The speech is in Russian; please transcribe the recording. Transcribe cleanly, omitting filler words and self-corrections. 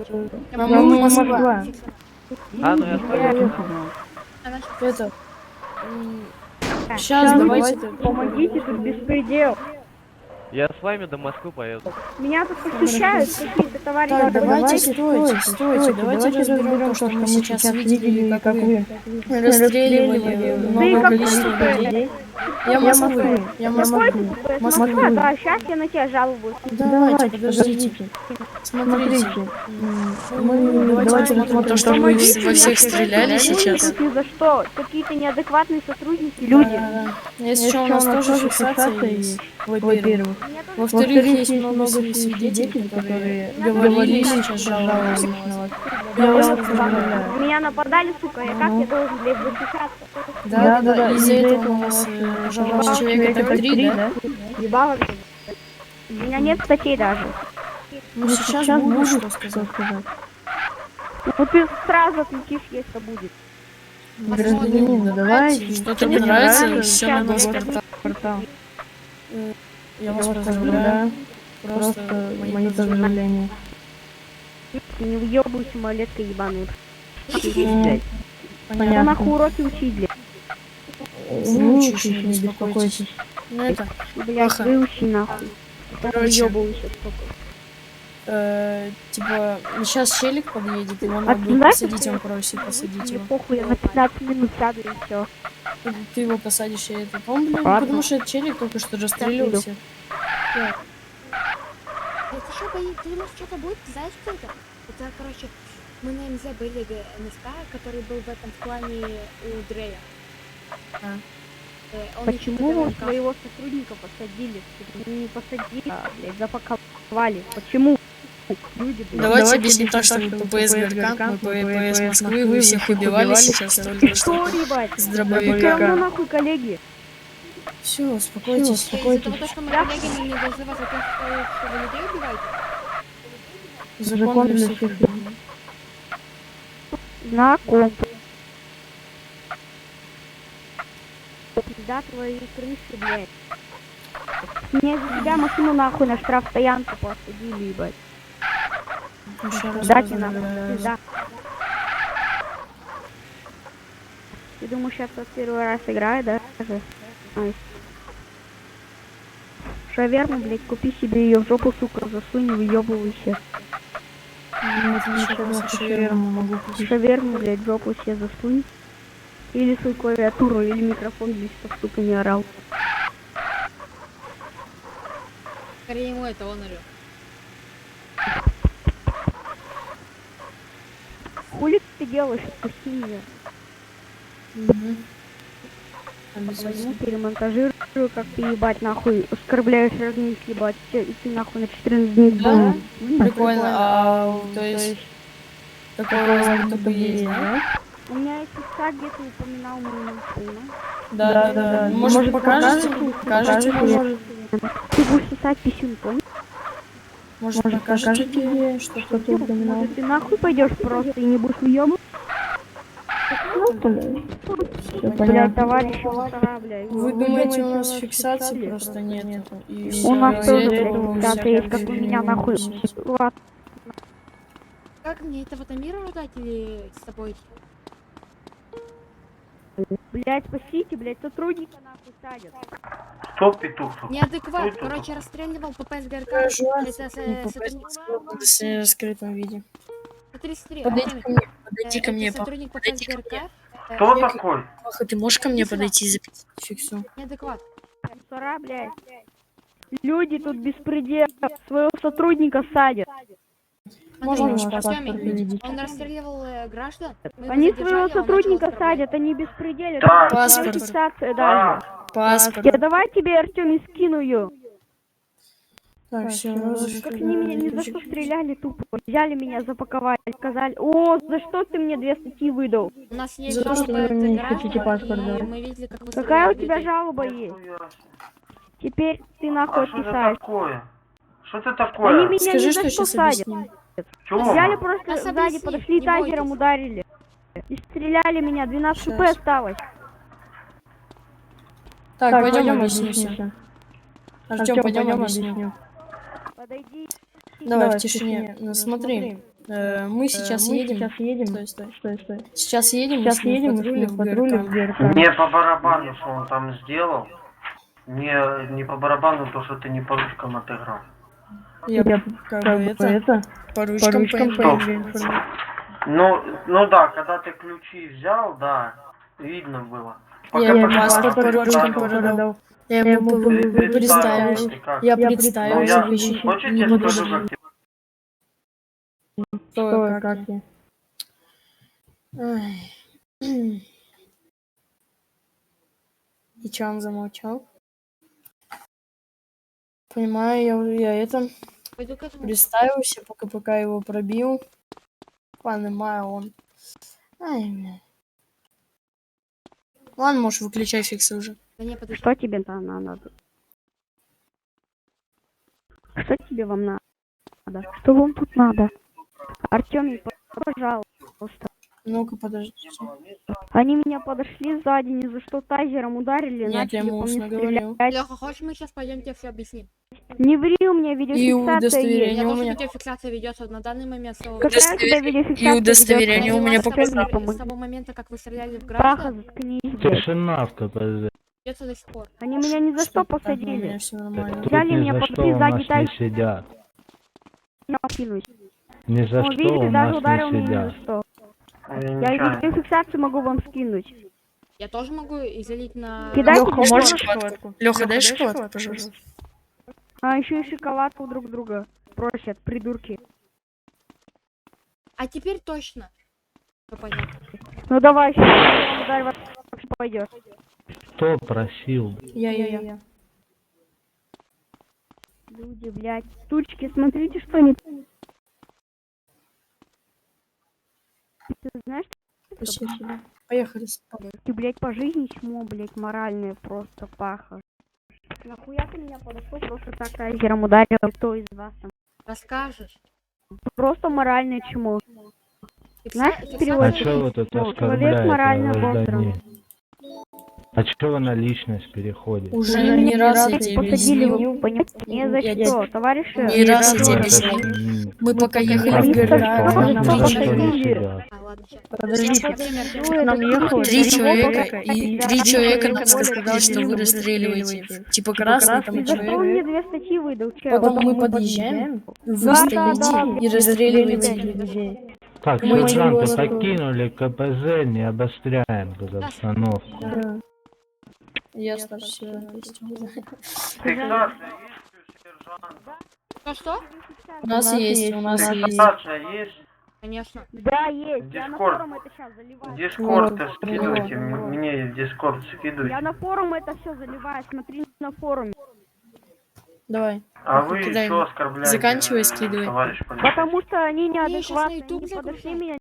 Москва. А, ну я понял. Это... Сейчас давайте... Помогите, тут беспредел. Я с вами до Москвы поеду. Меня тут похищают какие-то товарищи. Так, давайте, стойте, давайте разберем то, что мы сейчас видели, как вы расстреливали много количество людей. Я Москвы. Москва, да, сейчас я на тебя жалуюсь. Давайте, подождите. Смотрите. Давайте рассмотрим то, что вы во всех стреляли сейчас. Ни за что. Какие-то неадекватные сотрудники, люди. Если что, у нас тоже фиксация есть, во-первых. Во-вторых, есть много свидетелей, которые говорили сейчас жаловались на вас. Я вас поздравляю. Меня нападали, сука, я как я должен, блядь, защищаться? Да, из-за этого у вас жаловались человека так 3, да? Ебало, блядь. У меня нет статей даже. Ну сейчас буду что сказать. Ну ты сразу отключишь, если будет. Гражданин, ну давайте. Что-то не нравится, все на госпортал. Я вас поздравляю. Просто мои поздравления. Не въебывайся, малолетка ебаная. Понятно. Нахуй уроки учить, блядь. Выучишь, не беспокойтесь. Ну это, Блядь, выучи нахуй. короче, Въебывайся, сука. типа, сейчас челик подъедет, его надо А будет знаешь, посадить, что он просит посадить Мне его. похуй, я на 15 минут сяду и все. Ты его посадишь, я это помню, Ладно. потому что этот челик только что расстрелял иду. всех. Это что, ты думаешь, что-то будет? Знаешь, что это? Это, короче, мы на МЗ были НСК, который был в этом плане у Дрея. Он Почему еще вы своего сотрудника посадили? Не посадили, а, блядь, запаковали. Почему? Люди, блядь. Давайте объясним так, что вы ППС Горкан, мы ППС Москвы, вы всех убивали сейчас только Что, что ебать? с Все равно дробовика. нахуй, коллеги. Все, успокойтесь. Из-за того, что мы коллеги, мы не должны вас ответствовать, что вы людей убиваете. Закон для всех. Знаком. Да, твои крыши, блядь. Мне за тебя машину нахуй на штрафстоянку посадили, ебать. Еще раз Да, тебе нахуй, поздравляю. пизда. Ты думаешь, сейчас вот первый раз играю, да? Ай. Шаверму, блядь, купи себе ее в жопу, сука, засунь, выебывайся. Могу купить. Шаверму, блядь, в жопу себе засунь. Или свою клавиатуру, или микрофон, блядь, чтоб, сука, не орал. Скорее ему это он орёт. Хули ты делаешь? Отпусти меня. Возьму, перемонтажирую, как ты, ебать, нахуй, оскорбляешь родных, ебать, и ты, нахуй, на 14 дней Да? дома. Прикольно. А, то есть, такой возраст только есть, да? У меня есть отца, где ты упоминал мою машину. Да. Может, покажете? Покажете, может. Ты будешь сосать писюн, понял? Может, покажете тебе, что ты упоминал? Может, ты нахуй пойдешь просто и не будешь въебывать? Бля, товарищи мусора, бля. Вы думаете, у нас фиксации просто нет? И У нас всё, тоже, из-за этого блядь, вы фиксация всякие есть, как у меня, нахуй. Ладно. Как мне этого Тамира дать или с тобой? Блядь, спасите, блядь, сотрудника нахуй садят. Кто петух? Неадекват. Короче, расстреливал ППС ГРК. Это сотрудник... в скрытом виде. Смотри, Подойди ко мне, сотрудник ППС ГРК. Кто такой? Паха, ты можешь ко мне подойти и записать фиксу? Неадекват. Мусора, блядь. Люди тут беспредел. Своего сотрудника садят. Можно ваш Артёмий, паспорт видеть? он расстреливал граждан. Мы его Они задержали, своего он начал сотрудника оскорблять. садят, они беспределят. Да. Паспорт. Фиксация даже. Паспорт. Я давай тебе, Артём, скину ее. Так, все, Как они меня ни за что стреляли тупо. Взяли меня, запаковали, сказали, о, за что ты мне 2 статьи выдал? У нас есть За то, жалоба что вы от не граждан, хотите паспорт, и да. мы видели, как вы Какая у стреляли тебя людей. жалоба есть? Теперь ты нахуй А что это отписаешь. такое? Что это Они такое? меня Скажи, ни что за что сейчас садят. объясним. Чего? Взяли просто Нас сзади, объясни, подошли не тазером, бойтесь. ударили. И стреляли меня, 12 хп Сейчас. осталось. Так, пойдем объяснимся. Артём, пойдем объясню. Подойди. Давай в тишине. Ну, смотри, Мы сейчас едем. Стой. Сейчас едем, Сейчас едем, мы мы в патруле в ГРК. ГРК. Мне по барабану, что он там сделал. Не по барабану то, что ты не по ручкам отыграл. Я как бы это, по ручкам поиграл. Ну да, когда ты ключи взял, да, видно было. Я ему пока паспорт по ручкам продал. продал. Я ему представился. Ты как? Я Ну, представился. я, хочешь, не я скажу, подожди. как тебе? Что, как я? Ай. И чё, он замолчал? Понимаю, я это Пойду к этому. представился, пока его пробил. Понимаю, он. Ай, бля. Ладно, можешь выключай фиксы уже. Да не, подожди. Что тебе там надо? Что тебе вам надо? Что вам тут надо? Артемий, пожалуйста. Ну-ка, подождите. Они меня подошли сзади, ни за что тазером ударили, Нет, я начали ему по мне устно говорил. стрелять. Леха, хочешь, мы сейчас пойдем тебе все объясним? Не ври, у меня И видеофиксация удостоверение. есть. Я у тоже меня- видеофиксация ведется на данный момент. Какая у тебя видеофиксация и удостоверение ведётся? у меня с того- показало. с того момента, как вы стреляли в Праха, граждан, заткнись, блядь. Тишина в КПЗ. ведется до сих пор. Они меня ни за что Так, у меня посадили. все нормально. Тут Взяли ни меня за под что у сзади нас не тазер, сидят. кинуть. Ни за Ну, что видите, у даже нас ударил не меня ни за сидят. что. Я Нечаянно. видеофиксацию могу вам скинуть. Я тоже могу изолить на... Кидайте Лёха, мне можешь шоколадку. шоколадку? Лёха, дай шоколадку, пожалуйста. А еще и шоколадку друг друга просят, придурки. А теперь точно. Всё понятно. Ну давай, сейчас ударь вас пойдет. Кто просил? Я. Люди, блядь, тучки, смотрите, что они... Ты знаешь, Спасибо. Поехали. ты, блядь, по жизни чмо, блядь, моральное просто паха. Нахуя ты меня подошел, просто так тазером ударил, кто из вас там? Расскажешь. Просто моральное чмо. Знаешь, Фиксация- перевод- А Очень чё вы тут ну, человек морально оскорбляете, обостран. гражданин? А чё вы на личность переходите? Уже не раз я тебе Посадили объяснил. вы, понимаете? Не за Я что, товарищи. Не раз я тебе М, объяснил. Мы пока Ну, ехали как в ни за ГРК, что, нам ни нам за три что не посадили. сидят. А, ладно, сейчас. Подождите. Нам ехало. Три человека, и три человека нам сказали, что вы расстреливаете. Типа красный там И за что он мне человек. 2 статьи выдал, чел? Потом мы подъезжаем, вы Да, стоите и расстреливаете людей. Так, Мы сержанты, его- покинули КПЗ, не обостряем тут обстановку. Ясно, все. Фиксация Что? У нас есть. есть? Фиксация есть? Конечно. Да, есть. Я на Дискорд. форум это сейчас заливаю. Дискорд Вот, скидывайте, вот. мне в Дискорд скидывайте. Я на форум это все заливаю. Смотри на форуме. Давай. А вы Кидай. что оскорбляете? Заканчивай, скидывай. Товарищ полицейский? Потому что они Я щас на неадекватные. YouTube Они подошли загружу. меня,